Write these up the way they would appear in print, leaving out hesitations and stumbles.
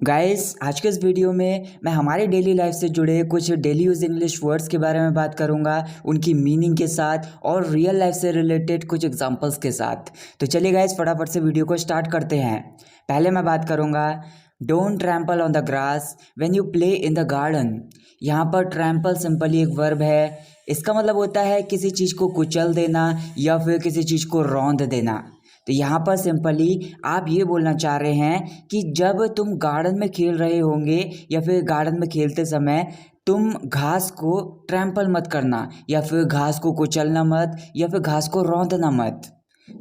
Guys आज के इस वीडियो में मैं हमारे डेली लाइफ से जुड़े कुछ डेली यूज इंग्लिश वर्ड्स के बारे में बात करूंगा, उनकी मीनिंग के साथ और रियल लाइफ से रिलेटेड कुछ एग्जांपल्स के साथ। तो चलिए गाइस फटाफट से वीडियो को स्टार्ट करते हैं। पहले मैं बात करूंगा don't trample on the grass when you play in the garden. यहाँ पर ट्रैम्पल सिंपली एक वर्ब है। इसका मतलब होता है किसी चीज़ को कुचल देना या फिर किसी चीज़ को रौंद देना। तो यहाँ पर सिंपली आप ये बोलना चाह रहे हैं कि जब तुम गार्डन में खेल रहे होंगे या फिर गार्डन में खेलते समय तुम घास को ट्रैम्पल मत करना या फिर घास को कुचलना मत या फिर घास को रौंदना मत।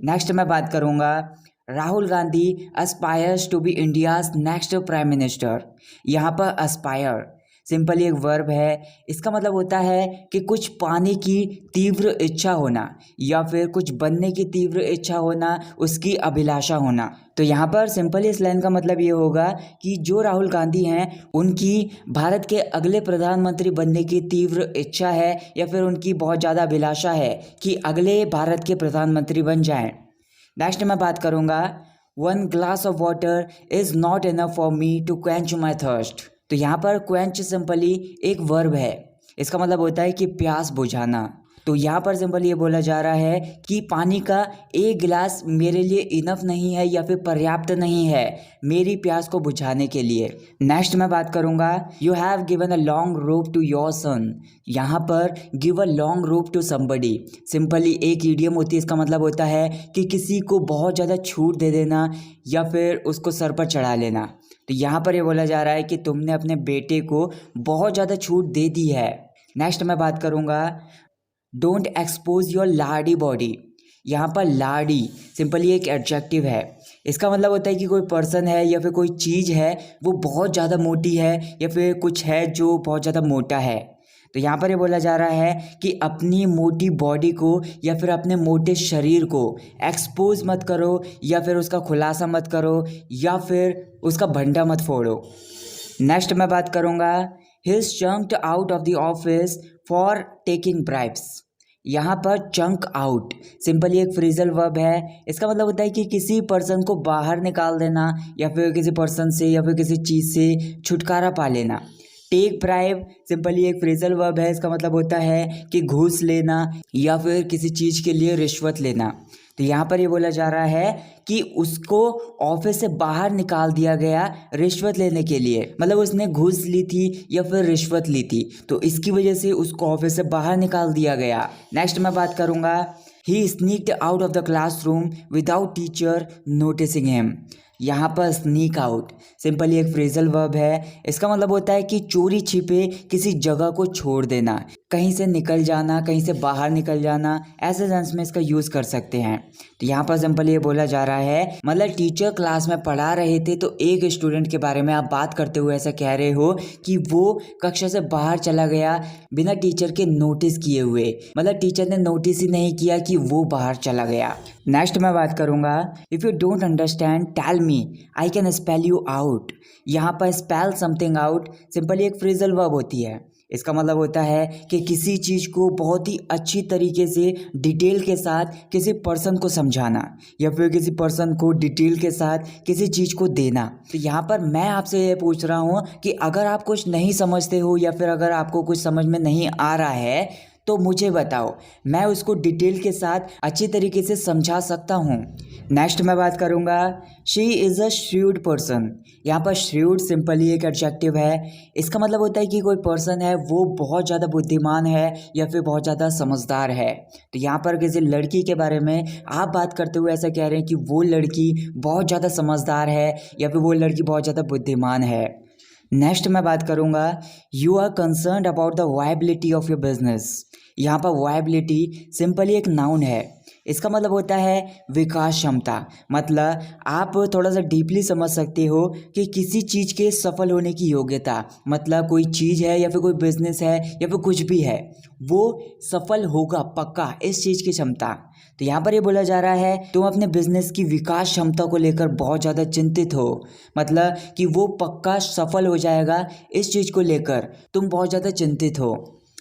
नेक्स्ट मैं बात करूँगा Rahul Gandhi aspires to be India's next prime minister. यहाँ पर एस्पायर सिंपली एक वर्ब है। इसका मतलब होता है कि कुछ पाने की तीव्र इच्छा होना या फिर कुछ बनने की तीव्र इच्छा होना, उसकी अभिलाषा होना। तो यहाँ पर सिंपली इस लाइन का मतलब ये होगा कि जो राहुल गांधी हैं उनकी भारत के अगले प्रधानमंत्री बनने की तीव्र इच्छा है या फिर उनकी बहुत ज़्यादा अभिलाषा है कि अगले भारत के प्रधानमंत्री बन जाएं। नेक्स्ट मैं बात करूँगा one glass of water is not enough for me to quench my thirst. तो यहाँ पर क्वेंच सिंपली एक वर्ब है। इसका मतलब होता है कि प्यास बुझाना। तो यहाँ पर सिंपली ये बोला जा रहा है कि पानी का एक गिलास मेरे लिए इनफ नहीं है या फिर पर्याप्त नहीं है मेरी प्यास को बुझाने के लिए। नेक्स्ट मैं बात करूँगा you have given a long rope to your son. यहाँ पर give a long rope to somebody simply एक इडियम होती है। इसका मतलब होता है कि किसी को बहुत ज़्यादा छूट दे देना या फिर उसको सर पर चढ़ा लेना। तो यहाँ पर ये बोला जा रहा है कि तुमने अपने बेटे को बहुत ज़्यादा छूट दे दी है। नेक्स्ट मैं बात करूँगा don't expose your lardy body. यहाँ पर लाडी सिंपली एक एडजेक्टिव है। इसका मतलब होता है कि कोई पर्सन है या फिर कोई चीज़ है वो बहुत ज़्यादा मोटी है या फिर कुछ है जो बहुत ज़्यादा मोटा है। तो यहाँ पर ये बोला जा रहा है कि अपनी मोटी बॉडी को या फिर अपने मोटे शरीर को एक्सपोज मत करो या फिर उसका खुलासा मत करो या फिर उसका भंडा मत फोड़ो। नेक्स्ट मैं बात करूँगा he is chucked out of the office for taking bribes. यहाँ पर चंक आउट सिंपली एक फ्रेजल वर्ब है। इसका मतलब होता है कि किसी पर्सन को बाहर निकाल देना या फिर किसी पर्सन से या फिर किसी चीज़ से छुटकारा पा लेना। टेक ब्राइब सिंपली एक फ्रेजल वर्ब है। इसका मतलब होता है कि घूस लेना या फिर किसी चीज़ के लिए रिश्वत लेना। तो यहाँ पर ये बोला जा रहा है कि उसको ऑफिस से बाहर निकाल दिया गया रिश्वत लेने के लिए, मतलब उसने घूस ली थी या फिर रिश्वत ली थी तो इसकी वजह से उसको ऑफिस से बाहर निकाल दिया गया। नेक्स्ट मैं बात करूँगा he sneaked out of the classroom without teacher noticing him. यहाँ पर स्नीक आउट सिंपली एक फ्रेजल वर्ब है। इसका मतलब होता है कि चोरी छिपे किसी जगह को छोड़ देना, कहीं से निकल जाना, कहीं से बाहर निकल जाना, ऐसे सेंस में इसका यूज़ कर सकते हैं। तो यहाँ पर सिंपली ये बोला जा रहा है मतलब टीचर क्लास में पढ़ा रहे थे तो एक स्टूडेंट के बारे में आप बात करते हुए ऐसा कह रहे हो कि वो कक्षा से बाहर चला गया बिना टीचर के नोटिस किए हुए, मतलब टीचर ने नोटिस ही नहीं किया कि वो बाहर चला गया। नेक्स्ट मैं बात करूँगा if you don't understand tell me I can spell you out. यहाँ पर स्पेल समथिंग आउट सिंपली एक फ्रेजल वर्ब होती है। इसका मतलब होता है कि किसी चीज़ को बहुत ही अच्छी तरीके से डिटेल के साथ किसी पर्सन को समझाना या फिर किसी पर्सन को डिटेल के साथ किसी चीज़ को देना। तो यहाँ पर मैं आपसे ये पूछ रहा हूँ कि अगर आप कुछ नहीं समझते हो या फिर अगर आपको कुछ समझ में नहीं आ रहा है तो मुझे बताओ, मैं उसको डिटेल के साथ अच्छी तरीके से समझा सकता हूँ। नेक्स्ट मैं बात करूँगा she is a shrewd person. यहाँ पर श्रूड सिंपली एक एडजेक्टिव है। इसका मतलब होता है कि कोई पर्सन है वो बहुत ज़्यादा बुद्धिमान है या फिर बहुत ज़्यादा समझदार है। तो यहाँ पर किसी लड़की के बारे में आप बात करते हुए ऐसा कह रहे हैं कि वो लड़की बहुत ज़्यादा समझदार है या फिर वो लड़की बहुत ज़्यादा बुद्धिमान है। नेक्स्ट मैं बात करूँगा you are concerned about the viability of your business. यहाँ पर वायबिलिटी सिंपली एक नाउन है। इसका मतलब होता है विकास क्षमता। मतलब आप थोड़ा सा डीपली समझ सकते हो कि किसी चीज़ के सफल होने की योग्यता, मतलब कोई चीज़ है या फिर कोई बिजनेस है या फिर कुछ भी है वो सफल होगा पक्का, इस चीज़ की क्षमता। तो यहाँ पर ये बोला जा रहा है तुम अपने बिजनेस की विकास क्षमता को लेकर बहुत ज़्यादा चिंतित हो, मतलब कि वो पक्का सफल हो जाएगा, इस चीज़ को लेकर तुम बहुत ज़्यादा चिंतित हो।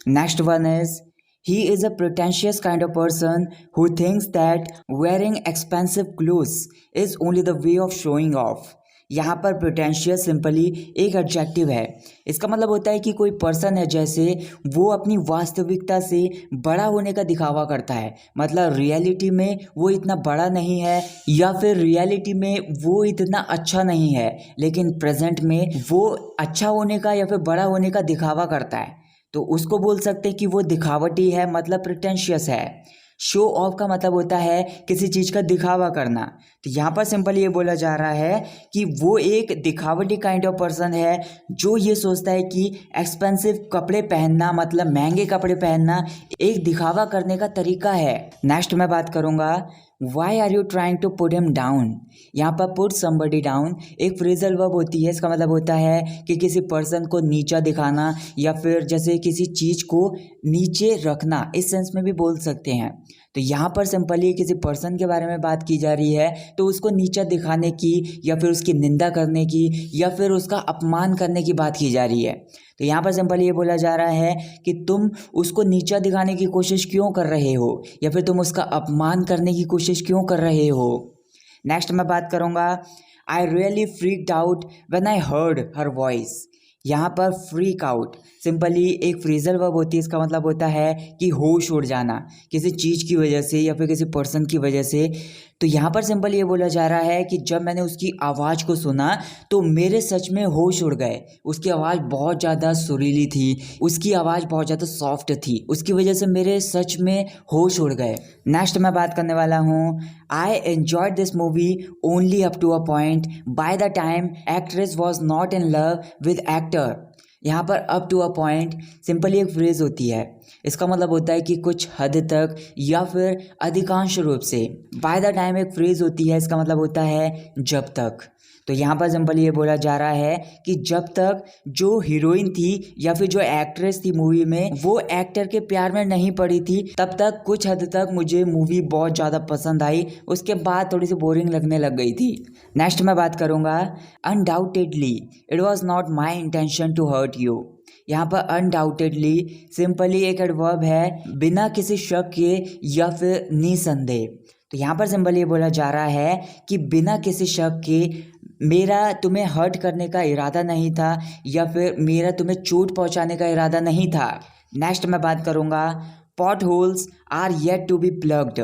Next one is he is a pretentious kind of person who thinks that wearing expensive clothes is only the way of showing off। यहाँ पर प्रिटेंशियस सिंपली एक एडजेक्टिव है। इसका मतलब होता है कि कोई पर्सन है जैसे वो अपनी वास्तविकता से बड़ा होने का दिखावा करता है, मतलब रियलिटी में वो इतना बड़ा नहीं है या फिर रियलिटी में वो इतना अच्छा नहीं है, लेकिन प्रेजेंट में वो अच्छा होने का या फिर बड़ा होने का दिखावा करता है। तो उसको बोल सकते हैं कि वो दिखावटी है, मतलब प्रिटेंशियस है। शो ऑफ का मतलब होता है किसी चीज़ का दिखावा करना। तो यहाँ पर सिंपल ये बोला जा रहा है कि वो एक दिखावटी काइंड ऑफ पर्सन है जो ये सोचता है कि एक्सपेंसिव कपड़े पहनना, मतलब महंगे कपड़े पहनना एक दिखावा करने का तरीका है। नेक्स्ट मैं बात करूँगा why are you trying to put him down. यहाँ पर पुट समबडी डाउन एक फ्रेजल वर्ब होती है। इसका मतलब होता है कि किसी पर्सन को नीचा दिखाना या फिर जैसे किसी चीज़ को नीचे रखना, इस सेंस में भी बोल सकते हैं। तो यहाँ पर सिंपली किसी पर्सन के बारे में बात की जा रही है तो उसको नीचा दिखाने की या फिर उसकी निंदा करने की या फिर उसका अपमान करने की बात की जा रही है। तो यहाँ पर सिंपल ये बोला जा रहा है कि तुम उसको नीचा दिखाने की कोशिश क्यों कर रहे हो या फिर तुम उसका अपमान करने की कोशिश क्यों कर रहे हो। नेक्स्ट मैं बात करूँगा I really freaked out when I heard her voice. यहाँ पर फ्रीक आउट सिंपली एक फ्रेजल वर्ब होती है। इसका मतलब होता है कि होश उड़ जाना किसी चीज़ की वजह से या फिर किसी पर्सन की वजह से। तो यहाँ पर सिंपल ये बोला जा रहा है कि जब मैंने उसकी आवाज़ को सुना तो मेरे सच में होश उड़ गए। उसकी आवाज़ बहुत ज़्यादा सुरीली थी, उसकी आवाज़ बहुत ज़्यादा सॉफ्ट थी, उसकी वजह से मेरे सच में होश उड़ गए। नेक्स्ट मैं बात करने वाला हूँ I enjoyed this movie only up to a point by the time actress was not in love with actor. यहाँ पर up to a point simply एक फ्रेज होती है। इसका मतलब होता है कि कुछ हद तक या फिर अधिकांश रूप से। बाय द टाइम एक फ्रेज होती है, इसका मतलब होता है जब तक। तो यहाँ पर सिंपल ये बोला जा रहा है कि जब तक जो हीरोइन थी या फिर जो एक्ट्रेस थी मूवी में वो एक्टर के प्यार में नहीं पड़ी थी, तब तक कुछ हद तक मुझे मूवी बहुत ज़्यादा पसंद आई, उसके बाद थोड़ी सी बोरिंग लगने लग गई थी। नेक्स्ट मैं बात करूँगा undoubtedly it was not my intention to hurt you. यहाँ पर अनडाउटेडली सिंपली एक एडवर्ब है बिना किसी शक के या फिर निसंदेह। तो यहाँ पर सिंपल ये बोला जा रहा है कि बिना किसी शक के मेरा तुम्हें हर्ट करने का इरादा नहीं था या फिर मेरा तुम्हें चोट पहुँचाने का इरादा नहीं था। नेक्स्ट मैं बात करूँगा potholes are yet to be plugged.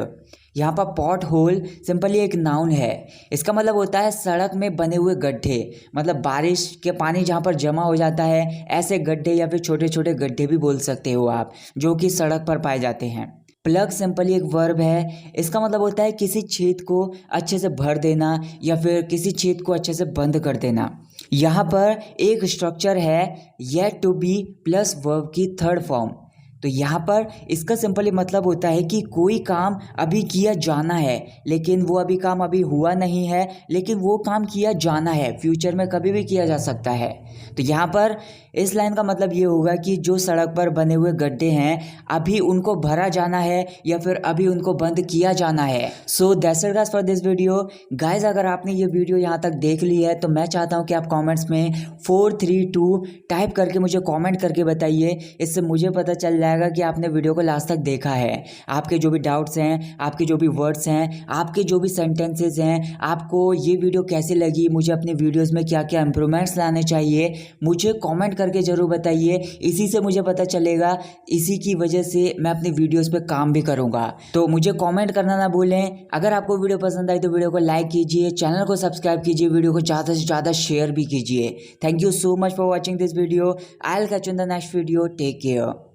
यहाँ पर पॉट होल सिंपली एक नाउन है। इसका मतलब होता है सड़क में बने हुए गड्ढे, मतलब बारिश के पानी जहाँ पर जमा हो जाता है ऐसे गड्ढे या फिर छोटे छोटे गड्ढे भी बोल सकते हो आप, जो कि सड़क पर पाए जाते हैं। प्लग सिंपली एक वर्ब है। इसका मतलब होता है किसी छेद को अच्छे से भर देना या फिर किसी छेद को अच्छे से बंद कर देना। यहाँ पर एक स्ट्रक्चर है yet to be plus verb की थर्ड फॉर्म। तो यहाँ पर इसका सिंपली मतलब होता है कि कोई काम अभी किया जाना है लेकिन वो अभी काम अभी हुआ नहीं है, लेकिन वो काम किया जाना है, फ्यूचर में कभी भी किया जा सकता है। तो यहाँ पर इस लाइन का मतलब ये होगा कि जो सड़क पर बने हुए गड्ढे हैं अभी उनको भरा जाना है या फिर अभी उनको बंद किया जाना है। So that's it guys for this video. Guys अगर आपने ये वीडियो यहाँ तक देख ली है तो मैं चाहता हूँ कि आप कमेंट्स में 432 टाइप करके मुझे कमेंट करके बताइए। इससे मुझे पता चल जाएगा कि आपने वीडियो को लास्ट तक देखा है। आपके जो भी डाउट्स हैं, आपके जो भी वर्ड्स हैं, आपके जो भी सेंटेंसेज हैं, आपको ये वीडियो कैसी लगी, मुझे अपने वीडियोज़ में क्या क्या इंप्रूवमेंट्स लाने चाहिए, मुझे कमेंट करके ज़रूर बताइए। इसी से मुझे पता चलेगा, इसी की वजह से मैं अपनी वीडियोस पे काम भी करूँगा। तो मुझे कमेंट करना ना भूलें। अगर आपको वीडियो पसंद आई तो वीडियो को लाइक कीजिए, चैनल को सब्सक्राइब कीजिए, वीडियो को ज़्यादा से ज़्यादा शेयर भी कीजिए। Thank you so much for watching this video. I will catch you in the next video. Take care.